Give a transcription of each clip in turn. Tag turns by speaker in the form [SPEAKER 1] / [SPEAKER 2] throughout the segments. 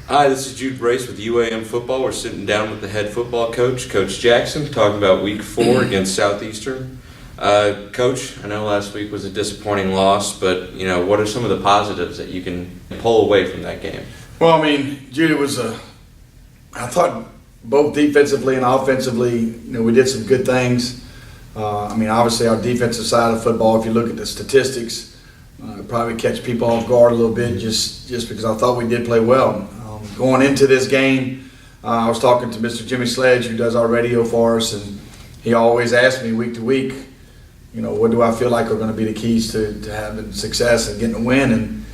[SPEAKER 1] Hi, this is Jude Brace with UAM Football. We're sitting down with the head football coach, Coach Jackson, talking about Week 4 against Southeastern. Coach, I know last week was a disappointing loss, but what are some of the positives that you can pull away from that game?
[SPEAKER 2] Well, Jude, I thought both defensively and offensively, we did some good things. Obviously our defensive side of football, if you look at the statistics, probably catch people off guard a little bit just because I thought we did play well. Going into this game, I was talking to Mr. Jimmy Sledge, who does our radio for us, and he always asks me week to week, what do I feel like are going to be the keys to having success and getting a win. And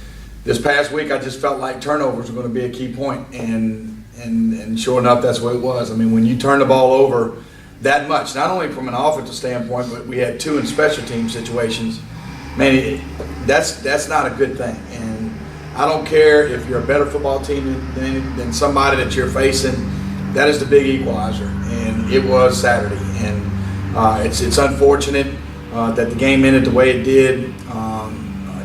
[SPEAKER 2] this past week, I just felt like turnovers were going to be a key point, and sure enough, that's what it was. When you turn the ball over that much, not only from an offensive standpoint, but we had 2 in special team situations, that's not a good thing. And I don't care if you're a better football team than somebody that you're facing. That is the big equalizer, and it was Saturday. And it's unfortunate that the game ended the way it did,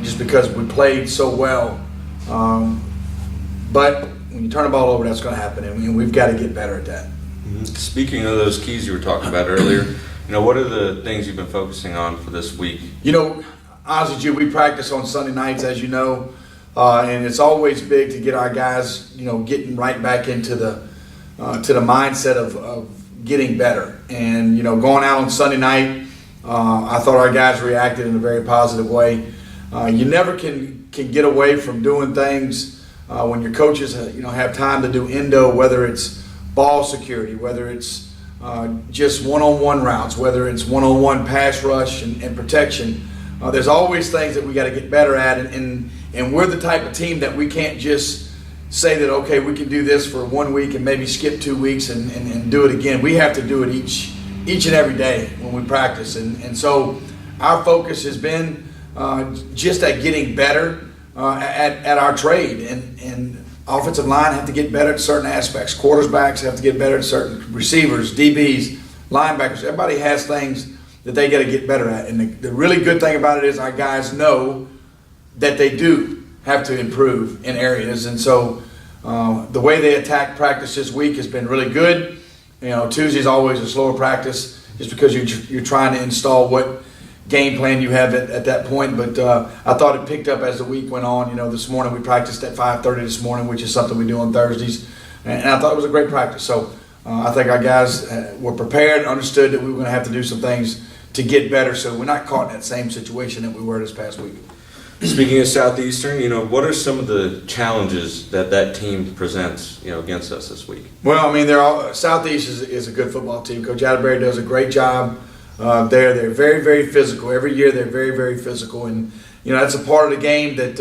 [SPEAKER 2] just because we played so well. But when you turn the ball over, that's going to happen, and we've got to get better at that.
[SPEAKER 1] Speaking of those keys you were talking about earlier, what are the things you've been focusing on for this week?
[SPEAKER 2] Honestly, Jude, we practice on Sunday nights, as you know. And it's always big to get our guys, getting right back into the mindset of getting better. And going out on Sunday night, I thought our guys reacted in a very positive way. You never can get away from doing things when your coaches have time to do endo, whether it's ball security, whether it's just one-on-one routes, whether it's one-on-one pass rush and protection. There's always things that we got to get better at, and we're the type of team that we can't just say that, okay, we can do this for 1 week and maybe skip 2 weeks and do it again. We have to do it each and every day when we practice. And so our focus has been just at getting better at our trade. And offensive line have to get better at certain aspects. Quarterbacks have to get better at certain receivers, DBs, linebackers. Everybody has things that they got to get better at. And the really good thing about it is our guys know that they do have to improve in areas. And so the way they attack practice this week has been really good. Tuesday's always a slower practice just because you're trying to install what game plan you have at that point. But I thought it picked up as the week went on. This morning we practiced at 5:30 this morning, which is something we do on Thursdays. And I thought it was a great practice. So I think our guys were prepared, understood that we were going to have to do some things to get better, so we're not caught in that same situation that we were this past week.
[SPEAKER 1] Speaking of Southeastern, what are some of the challenges that team presents, against us this week?
[SPEAKER 2] Well, Southeast is a good football team. Coach Atterbury does a great job. They're very, very physical. Every year they're very, very physical, and that's a part of the game that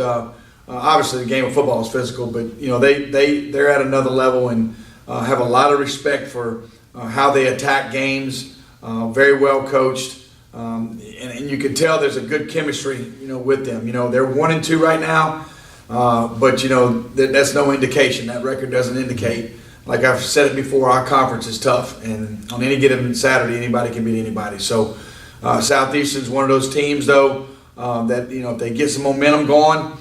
[SPEAKER 2] obviously the game of football is physical, but they're at another level and have a lot of respect for how they attack games. Very well coached, and you can tell there's a good chemistry, with them. They're 1-2 right now, but that's no indication. That record doesn't indicate. Like I've said it before, our conference is tough, and on any given Saturday, anybody can beat anybody. So Southeastern's one of those teams, though, that if they get some momentum going,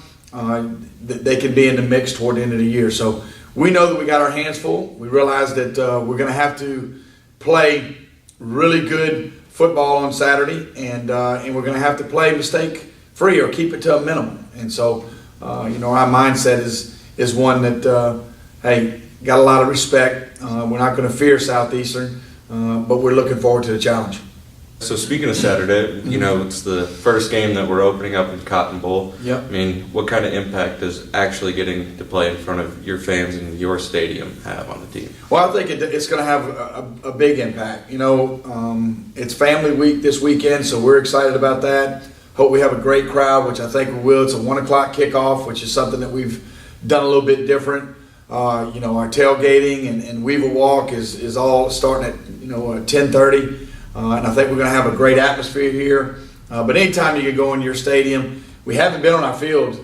[SPEAKER 2] they can be in the mix toward the end of the year. So we know that we got our hands full. We realize that we're going to have to play really good football on Saturday, and we're going to have to play mistake-free or keep it to a minimum. And so, our mindset is one that, hey, got a lot of respect. We're not going to fear Southeastern, but we're looking forward to the challenge.
[SPEAKER 1] So speaking of Saturday, it's the first game that we're opening up in Cotton Bowl.
[SPEAKER 2] Yep.
[SPEAKER 1] What kind of impact does actually getting to play in front of your fans in your stadium have on the team?
[SPEAKER 2] Well, I think it's going to have a big impact. It's family week this weekend, so we're excited about that. Hope we have a great crowd, which I think we will. It's a 1 o'clock kickoff, which is something that we've done a little bit different. Our tailgating and Weevil walk is all starting at 10:30. And I think we're going to have a great atmosphere here. But anytime you can go in your stadium, we haven't been on our field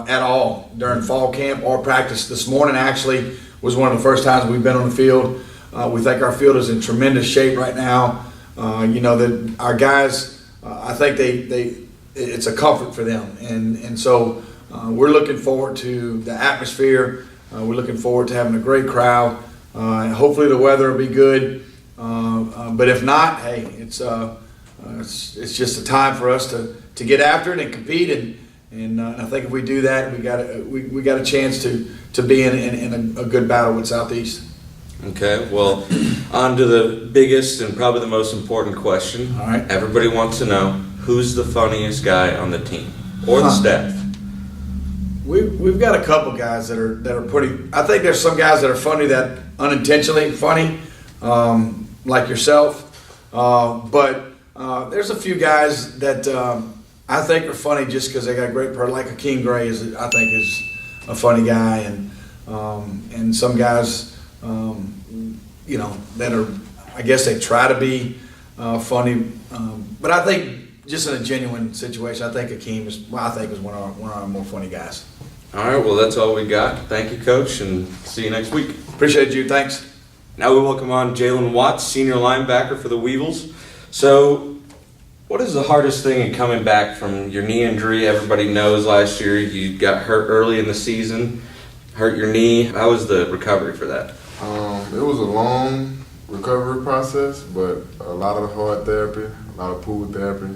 [SPEAKER 2] at all during fall camp or practice. This morning actually was one of the first times we've been on the field. We think our field is in tremendous shape right now. That our guys, I think it's a comfort for them. And so we're looking forward to the atmosphere. We're looking forward to having a great crowd. And hopefully the weather will be good. But if not, hey, it's just a time for us to get after it and compete. And I think if we do that, we got a chance to be in a good battle with Southeast.
[SPEAKER 1] Okay, well, on to the biggest and probably the most important question.
[SPEAKER 2] All right.
[SPEAKER 1] Everybody wants to know, who's the funniest guy on the team or the staff?
[SPEAKER 2] We've got a couple guys that are pretty. I think there's some guys that are funny that unintentionally funny, like yourself. But there's a few guys that I think are funny just because they got great like Akeem Gray is a funny guy, and some guys that are, I guess they try to be funny, but I think just in a genuine situation, I think Akeem is one of our more funny guys.
[SPEAKER 1] All right, well, that's all we got. Thank you, Coach, and see you next week.
[SPEAKER 2] Appreciate you. Thanks.
[SPEAKER 1] Now we welcome on Jalen Watts, senior linebacker for the Weevils. So, what is the hardest thing in coming back from your knee injury? Everybody knows last year you got hurt early in the season, hurt your knee. How was the recovery for that?
[SPEAKER 3] It was a long recovery process, but a lot of hard therapy, a lot of pool therapy,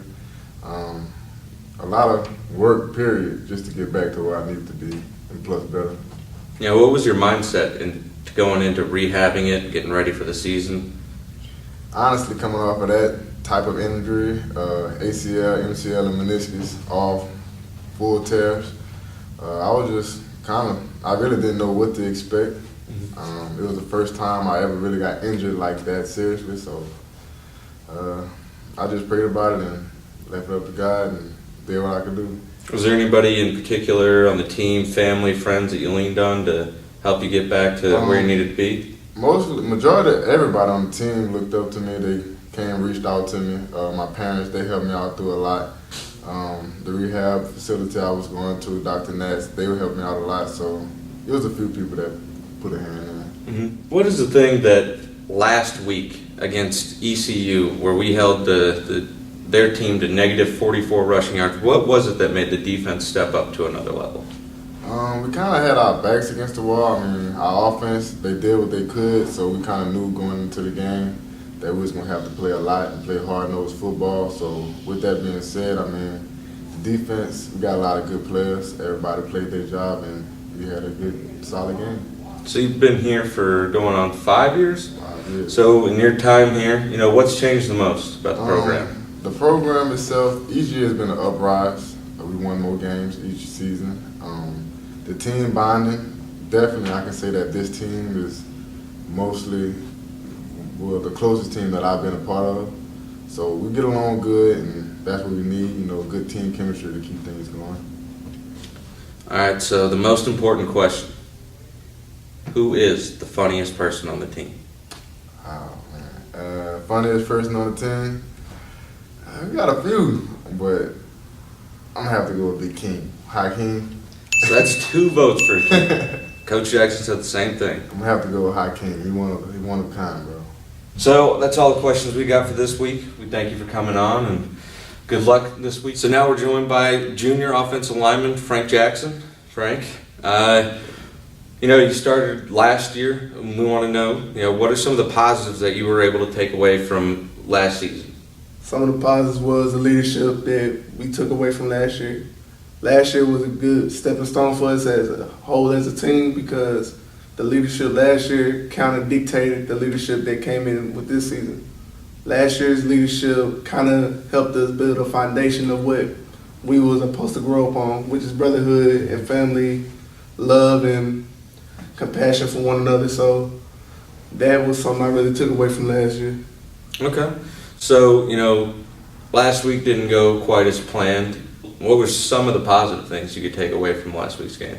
[SPEAKER 3] a lot of work, period, just to get back to where I needed to be, and plus better.
[SPEAKER 1] What was your mindset in going into rehabbing it, getting ready for the season?
[SPEAKER 3] Honestly, coming off of that type of injury, ACL, MCL, and meniscus, all full tears, I was just I really didn't know what to expect. It was the first time I ever really got injured like that seriously, so I just prayed about it and left it up to God and did what I could do.
[SPEAKER 1] Was there anybody in particular on the team, family, friends that you leaned on to help you get back to where you needed to be?
[SPEAKER 3] Majority of everybody on the team looked up to me. They came, reached out to me. My parents, they helped me out through a lot. The rehab facility I was going to, Dr. Nats, they would help me out a lot. So it was a few people that put a hand in.
[SPEAKER 1] Mm-hmm. What is the thing that last week against ECU, where we held their team to negative 44 rushing yards, what was it that made the defense step up to another level?
[SPEAKER 3] We kind of had our backs against the wall. I mean, our offense, they did what they could, so we kind of knew going into the game that we was going to have to play a lot and play hard-nosed football. So with that being said, I mean, the defense, we got a lot of good players. Everybody played their job, and we had a good, solid game.
[SPEAKER 1] So you've been here for going on 5 years?
[SPEAKER 3] 5 years.
[SPEAKER 1] So in your time here, what's changed the most about the program?
[SPEAKER 3] The program itself, each year has been an uprise. We won more games each season. The team bonding, definitely I can say that this team is mostly, the closest team that I've been a part of. So we get along good, and that's what we need, good team chemistry to keep things going.
[SPEAKER 1] All right, so the most important question. Who is the funniest person on the team?
[SPEAKER 3] Oh, man. Funniest person on the team? We got a few, but I'm going to have to go with Big King. High King.
[SPEAKER 1] So that's 2 votes for King. Coach Jackson said the same thing.
[SPEAKER 3] I'm going to have to go with High King. He one of a kind, bro.
[SPEAKER 1] So that's all the questions we got for this week. We thank you for coming on, and good luck this week. So now we're joined by Junior Offensive Lineman Frank Jackson. Frank, you started last year, and we want to know, what are some of the positives that you were able to take away from last season?
[SPEAKER 4] Some of the positives was the leadership that we took away from last year. Last year was a good stepping stone for us as a whole, as a team, because the leadership last year kind of dictated the leadership that came in with this season. Last year's leadership kind of helped us build a foundation of what we were supposed to grow up on, which is brotherhood and family, love and compassion for one another. So that was something I really took away from last year.
[SPEAKER 1] Okay. So, last week didn't go quite as planned. What were some of the positive things you could take away from last week's game?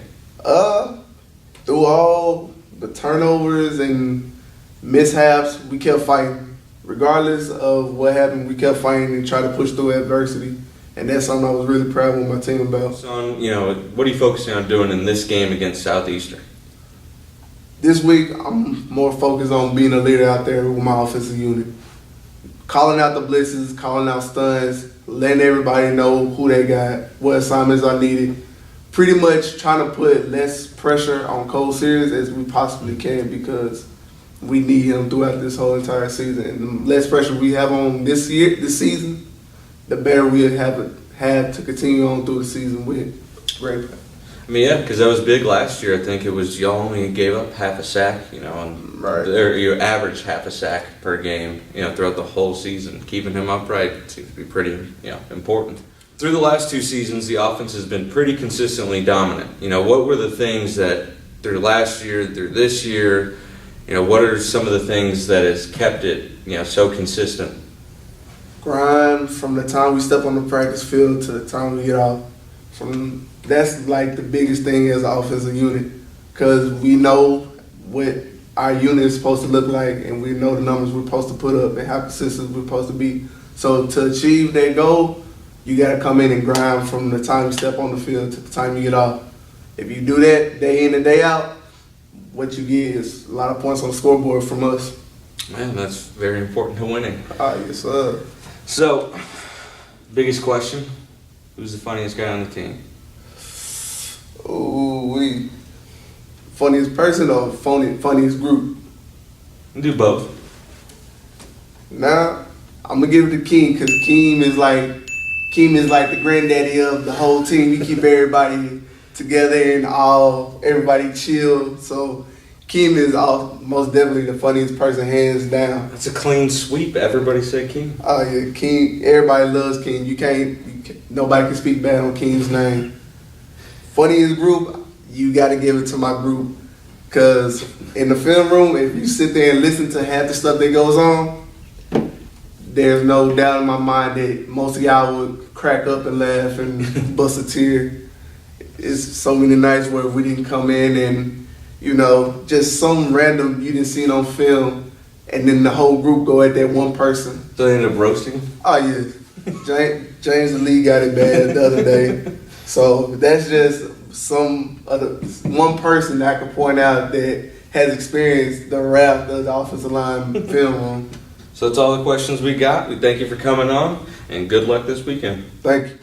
[SPEAKER 4] Through all the turnovers and mishaps, we kept fighting. Regardless of what happened, we kept fighting and tried to push through adversity. And that's something I was really proud of my team about.
[SPEAKER 1] So, what are you focusing on doing in this game against Southeastern?
[SPEAKER 4] This week, I'm more focused on being a leader out there with my offensive unit. Calling out the blitzes, calling out stunts, letting everybody know who they got, what assignments are needed, pretty much trying to put less pressure on Cole Sears as we possibly can because we need him throughout this whole entire season. And the less pressure we have on this season, the better we'll have to continue on through the season with great play.
[SPEAKER 1] I mean, yeah, because that was big last year. I think it was y'all only gave up half a sack, or you averaged half a sack per game, throughout the whole season. Keeping him upright seems to be pretty, important. Through the last 2 seasons, the offense has been pretty consistently dominant. What were the things that through last year, through this year, what are some of the things that has kept it, so consistent?
[SPEAKER 4] Grind from the time we step on the practice field to the time we get off. That's like the biggest thing as an offensive unit because we know what our unit is supposed to look like and we know the numbers we're supposed to put up and how consistent we're supposed to be. So to achieve that goal, you got to come in and grind from the time you step on the field to the time you get off. If you do that day in and day out, what you get is a lot of points on the scoreboard from us.
[SPEAKER 1] Man, that's very important to winning.
[SPEAKER 4] Yes, sir.
[SPEAKER 1] So, biggest question, who's the funniest guy on the team?
[SPEAKER 4] Ooh, funniest person or funniest group?
[SPEAKER 1] Do both.
[SPEAKER 4] Nah, I'm gonna give it to Keem because Keem is like the granddaddy of the whole team. He keep everybody together and everybody chill. So Keem is most definitely the funniest person, hands down.
[SPEAKER 1] That's a clean sweep. Everybody say Keem.
[SPEAKER 4] Oh yeah, Keem. Everybody loves Keem. You can't. Nobody can speak bad on Keem's name. Funniest group, you got to give it to my group. Because in the film room, if you sit there and listen to half the stuff that goes on, there's no doubt in my mind that most of y'all would crack up and laugh and bust a tear. It's so many nights where we didn't come in and, just some random you didn't see it on film, and then the whole group go at that one person.
[SPEAKER 1] So they end up roasting?
[SPEAKER 4] Oh, yeah. James the Lee got it bad the other day. So that's just one person that I can point out that has experienced the wrath of the offensive line film room.
[SPEAKER 1] So that's all the questions we got. We thank you for coming on, and good luck this weekend.
[SPEAKER 4] Thank you.